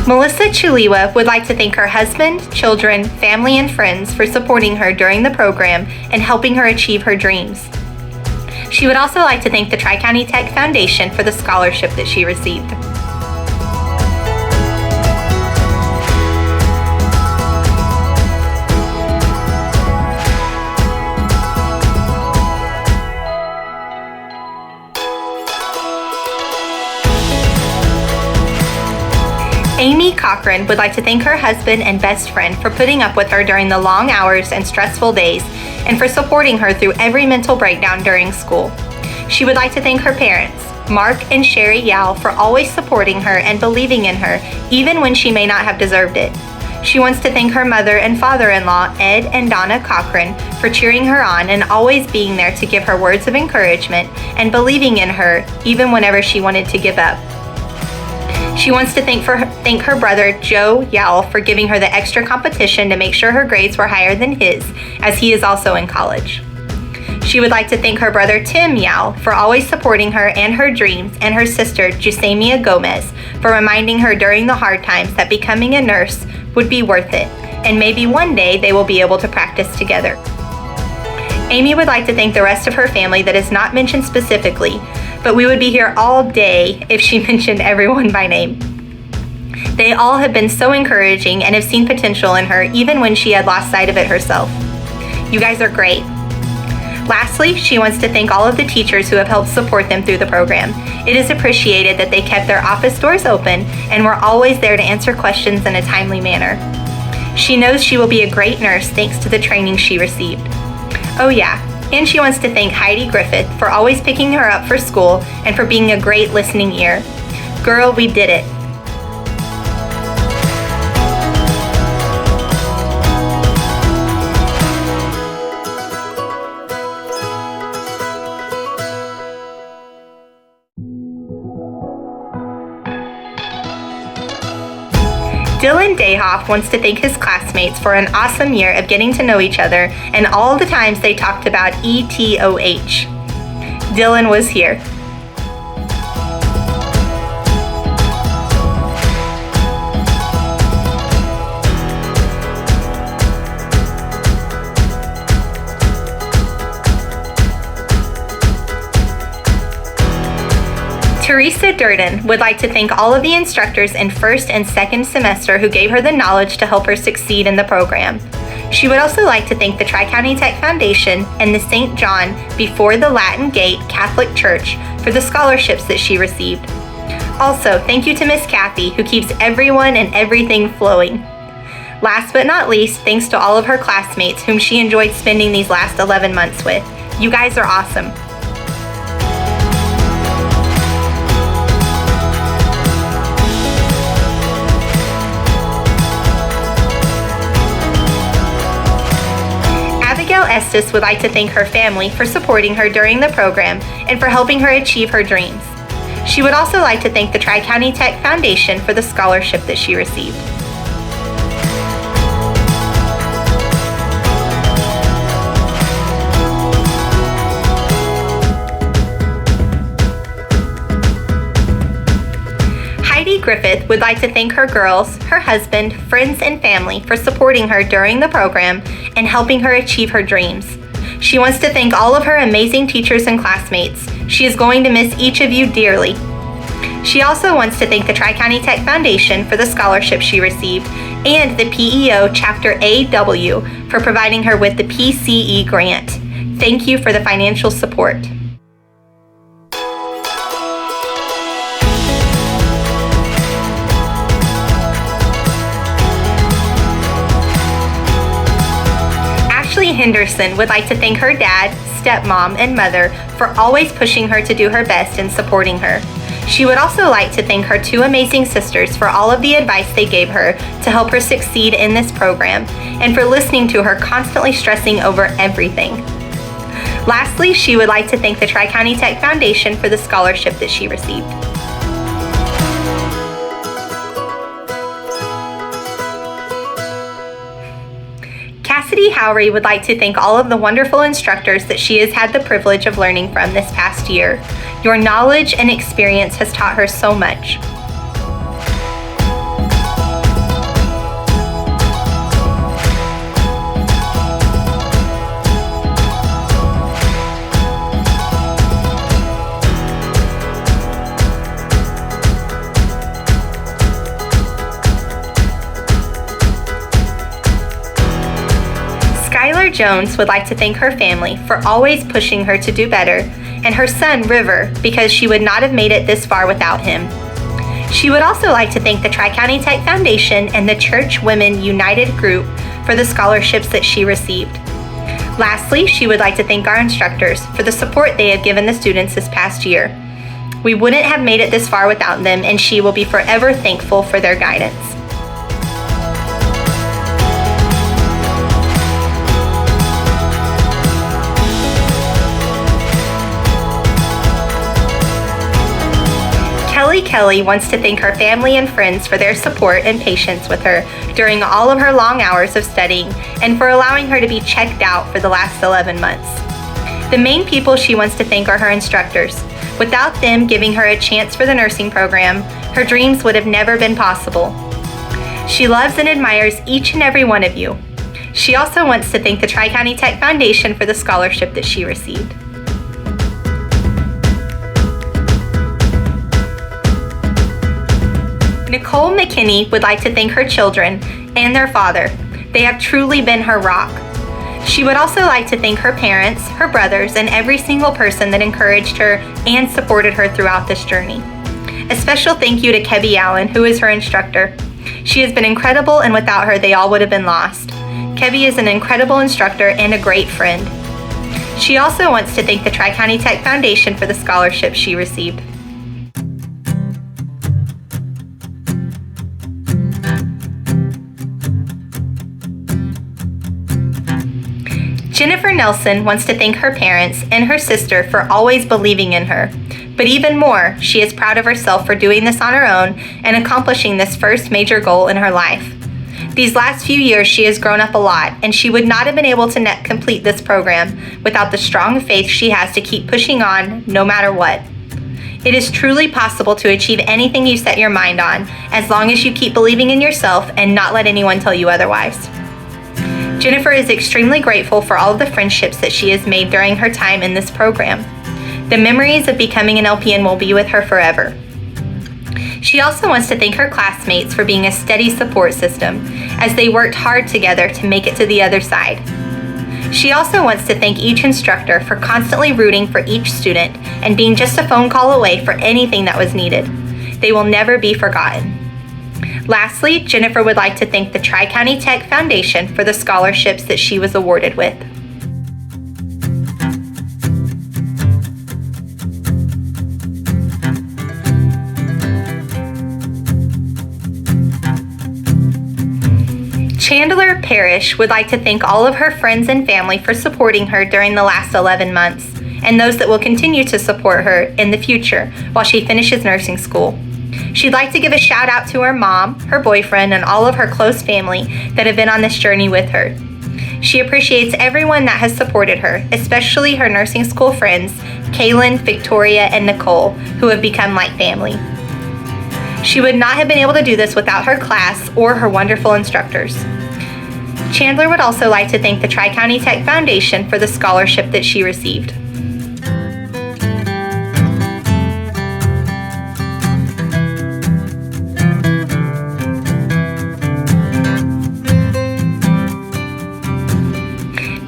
Melissa Chuliwa would like to thank her husband, children, family, and friends for supporting her during the program and helping her achieve her dreams. She would also like to thank the Tri-County Tech Foundation for the scholarship that she received. Amy Cochran would like to thank her husband and best friend for putting up with her during the long hours and stressful days and for supporting her through every mental breakdown during school. She would like to thank her parents, Mark and Sherry Yao, for always supporting her and believing in her, even when she may not have deserved it. She wants to thank her mother and father-in-law, Ed and Donna Cochran, for cheering her on and always being there to give her words of encouragement and believing in her, even whenever she wanted to give up. She wants to thank her brother, Joe Yao, for giving her the extra competition to make sure her grades were higher than his, as he is also in college. She would like to thank her brother, Tim Yao, for always supporting her and her dreams, and her sister, Jusamia Gomez, for reminding her during the hard times that becoming a nurse would be worth it, and maybe one day they will be able to practice together. Amy would like to thank the rest of her family that is not mentioned specifically, but we would be here all day if she mentioned everyone by name. They all have been so encouraging and have seen potential in her even when she had lost sight of it herself. You guys are great. Lastly, she wants to thank all of the teachers who have helped support them through the program. It is appreciated that they kept their office doors open and were always there to answer questions in a timely manner. She knows she will be a great nurse thanks to the training she received. Oh yeah, and she wants to thank Heidi Griffith for always picking her up for school and for being a great listening ear. Girl, we did it. Dylan Dayhoff wants to thank his classmates for an awesome year of getting to know each other and all the times they talked about ETOH. Dylan was here. Theresa Durden would like to thank all of the instructors in first and second semester who gave her the knowledge to help her succeed in the program. She would also like to thank the Tri-County Tech Foundation and the St. John Before the Latin Gate Catholic Church for the scholarships that she received. Also, thank you to Miss Kathy, who keeps everyone and everything flowing. Last but not least, thanks to all of her classmates whom she enjoyed spending these last 11 months with. You guys are awesome. Abigail Estes would like to thank her family for supporting her during the program and for helping her achieve her dreams. She would also like to thank the Tri-County Tech Foundation for the scholarship that she received. Heidi Griffith would like to thank her girls, her husband, friends, and family for supporting her during the program and helping her achieve her dreams. She wants to thank all of her amazing teachers and classmates. She is going to miss each of you dearly. She also wants to thank the Tri-County Tech Foundation for the scholarship she received and the PEO Chapter AW for providing her with the PCE grant. Thank you for the financial support. Henderson would like to thank her dad, stepmom, and mother for always pushing her to do her best and supporting her. She would also like to thank her two amazing sisters for all of the advice they gave her to help her succeed in this program and for listening to her constantly stressing over everything. Lastly, she would like to thank the Tri-County Tech Foundation for the scholarship that she received. Cassidy Howry would like to thank all of the wonderful instructors that she has had the privilege of learning from this past year. Your knowledge and experience has taught her so much. Schuyler Jones would like to thank her family for always pushing her to do better, and her son River because she would not have made it this far without him. She would also like to thank the Tri-County Tech Foundation and the Church Women United Group for the scholarships that she received. Lastly, she would like to thank our instructors for the support they have given the students this past year. We wouldn't have made it this far without them, and she will be forever thankful for their guidance. Kelly wants to thank her family and friends for their support and patience with her during all of her long hours of studying and for allowing her to be checked out for the last 11 months. The main people she wants to thank are her instructors. Without them giving her a chance for the nursing program, her dreams would have never been possible. She loves and admires each and every one of you. She also wants to thank the Tri-County Tech Foundation for the scholarship that she received. Nicole McKinney would like to thank her children and their father. They have truly been her rock. She would also like to thank her parents, her brothers, and every single person that encouraged her and supported her throughout this journey. A special thank you to Kebby Allen, who is her instructor. She has been incredible, and without her, they all would have been lost. Kebby is an incredible instructor and a great friend. She also wants to thank the Tri-County Tech Foundation for the scholarship she received. Jennifer Nelson wants to thank her parents and her sister for always believing in her. But even more, she is proud of herself for doing this on her own and accomplishing this first major goal in her life. These last few years, she has grown up a lot, and she would not have been able to complete this program without the strong faith she has to keep pushing on no matter what. It is truly possible to achieve anything you set your mind on, as long as you keep believing in yourself and not let anyone tell you otherwise. Jennifer is extremely grateful for all of the friendships that she has made during her time in this program. The memories of becoming an LPN will be with her forever. She also wants to thank her classmates for being a steady support system as they worked hard together to make it to the other side. She also wants to thank each instructor for constantly rooting for each student and being just a phone call away for anything that was needed. They will never be forgotten. Lastly, Jennifer would like to thank the Tri-County Tech Foundation for the scholarships that she was awarded with. Chandler Parish would like to thank all of her friends and family for supporting her during the last 11 months, and those that will continue to support her in the future while she finishes nursing school. She'd like to give a shout out to her mom, her boyfriend, and all of her close family that have been on this journey with her. She appreciates everyone that has supported her, especially her nursing school friends, Kaylin, Victoria, and Nicole, who have become like family. She would not have been able to do this without her class or her wonderful instructors. Chandler would also like to thank the Tri-County Tech Foundation for the scholarship that she received.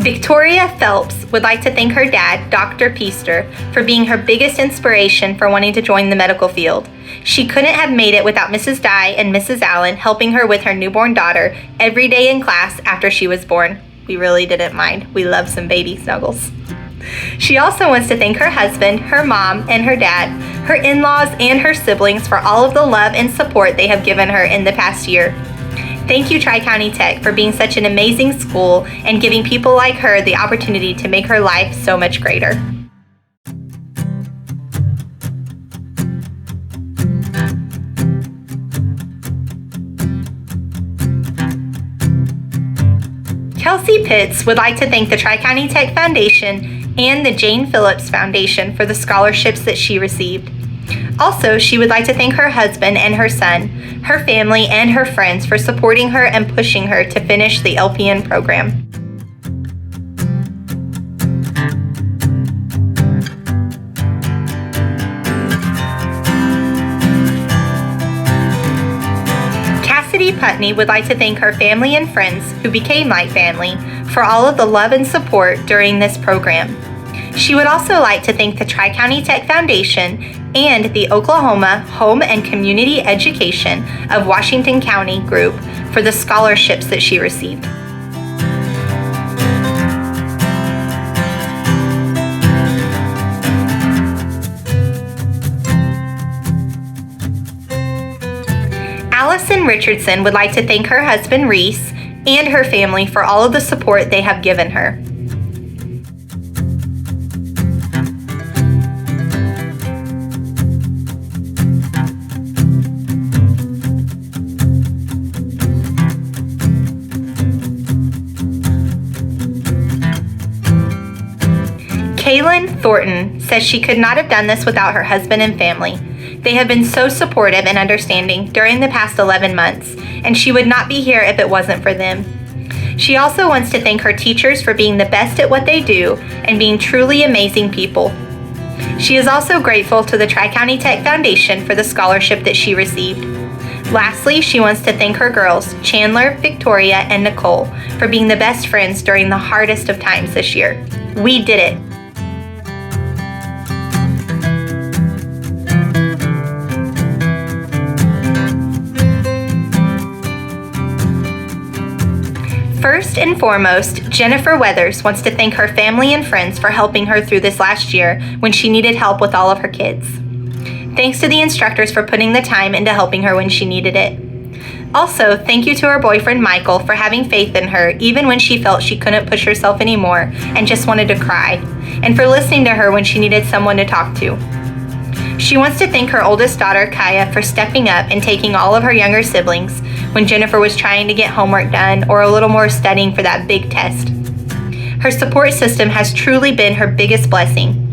Victoria Phelps would like to thank her dad, Dr. Peaster, for being her biggest inspiration for wanting to join the medical field. She couldn't have made it without Mrs. Dye and Mrs. Allen helping her with her newborn daughter every day in class after she was born. We really didn't mind. We love some baby snuggles. She also wants to thank her husband, her mom, and her dad, her in-laws, and her siblings for all of the love and support they have given her in the past year. Thank you, Tri-County Tech, for being such an amazing school and giving people like her the opportunity to make her life so much greater. Chelsey Pitts would like to thank the Tri-County Tech Foundation and the Jane Phillips Foundation for the scholarships that she received. Also, she would like to thank her husband and her son, her family, and her friends for supporting her and pushing her to finish the LPN program. Cassie Putney would like to thank her family and friends, who became like family, for all of the love and support during this program. She would also like to thank the Tri-County Tech Foundation and the Oklahoma Home and Community Education of Washington County group for the scholarships that she received. Allyn Richardson would like to thank her husband Reese and her family for all of the support they have given her. Kaitlyn Thornton says she could not have done this without her husband and family. They have been so supportive and understanding during the past 11 months, and she would not be here if it wasn't for them. She also wants to thank her teachers for being the best at what they do and being truly amazing people. She is also grateful to the Tri-County Tech Foundation for the scholarship that she received. Lastly, she wants to thank her girls, Chandler, Victoria, and Nicole, for being the best friends during the hardest of times this year. We did it. First and foremost, Jennifer Weathers wants to thank her family and friends for helping her through this last year when she needed help with all of her kids. Thanks to the instructors for putting the time into helping her when she needed it. Also, thank you to her boyfriend Michael for having faith in her even when she felt she couldn't push herself anymore and just wanted to cry, and for listening to her when she needed someone to talk to. She wants to thank her oldest daughter, Kaya, for stepping up and taking all of her younger siblings when Jennifer was trying to get homework done or a little more studying for that big test. Her support system has truly been her biggest blessing.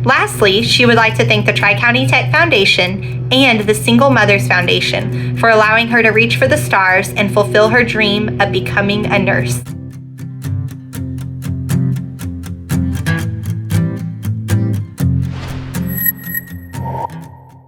Lastly, she would like to thank the Tri-County Tech Foundation and the Single Mothers Foundation for allowing her to reach for the stars and fulfill her dream of becoming a nurse.